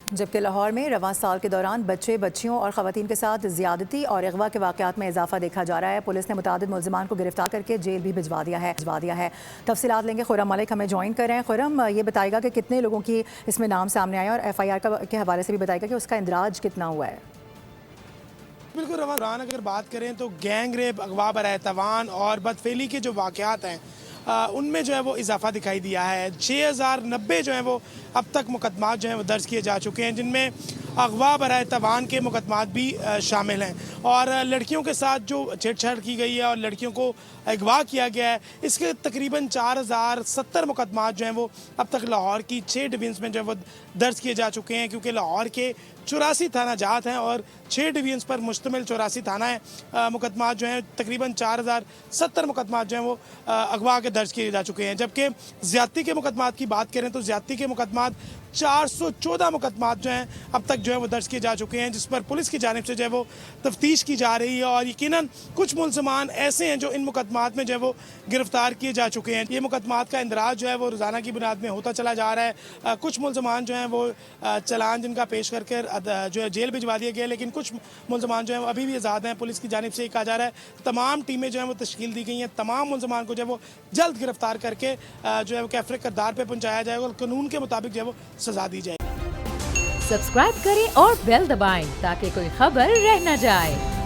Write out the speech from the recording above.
जबकि लाहौर में रवां साल के दौरान बच्चे बच्चियों और ख़वातीन के साथ ज़्यादती और अगवा के वाक़यात में इजाफा देखा जा रहा है। पुलिस ने मुतादिद मुल्ज़िमान को गिरफ्तार करके जेल भी भिजवा दिया है। तफसीलात लेंगे, खुरम मलिक हमें ज्वाइन कर रहे हैं। खुरम, ये बताएगा कि कितने लोगों की इसमें नाम सामने आए और FIR के हवाले से भी बताएगा कि उसका इंदराज कितना हुआ है। बिल्कुल रवान, अगर बात करें तो गैंग रेप, अगवा बराए तवान और बदफेली के जो वाक़यात हैं उनमें जो है वो इजाफा दिखाई दिया है। 6090 जो है वो अब तक मुकदमात जो हैं वो दर्ज किए जा चुके हैं, जिनमें अगवा बराए तवान के मुकदमात भी शामिल हैं। और लड़कियों के साथ जो छेड़छाड़ की गई है और लड़कियों को अगवा किया गया है, इसके तकरीबन 4070 मुकदमात जो हैं वो अब तक लाहौर की 6 डिवीज़न्स में जो है वो दर्ज किए जा चुके हैं, क्योंकि लाहौर के 84 थाना जात हैं और 6 डिवीज़न्स पर मुश्तमिल 84 थाना है। मुकदमात जो हैं तकरीबन 4070 मुकदमात जो हैं वो अगवा के दर्ज किए जा चुके हैं। जबकि ज़्यादती के मुकदमात की बात करें तो ज़्यादती के मुकदमात 414 मुकदमात जो हैं अब तक जो है वो दर्ज किए जा चुके हैं, जिस पर पुलिस की जानिब से जो है वो तफ्तीश की जा रही है। और यकीनन कुछ मुल्ज़िमान ऐसे हैं जो इन मुकदमात में जो है वो गिरफ्तार किए जा चुके हैं। ये मुकदमात का इंदराज जो है वो रोज़ाना की बुनियाद में होता चला जा रहा है। कुछ मुल्ज़िमान जो हैं वो चलान जिनका पेश करके जो है जेल भिजवा दिया गया, लेकिन कुछ मुल्ज़िमान जो हैं अभी भी आज़ाद हैं। पुलिस की जानिब से ये कहा जा रहा है तमाम टीमें जो हैं वो तश्कील दी गई हैं, तमाम मुल्ज़िमान को जो है वो जल्द गिरफ्तार करके जो है वो कैफरे किरदार पर पहुँचाया जाएगा और कानून के मुताबिक जो है वो सजा दी जाए। सब्सक्राइब करें और बेल दबाएं ताकि कोई खबर रह न जाए।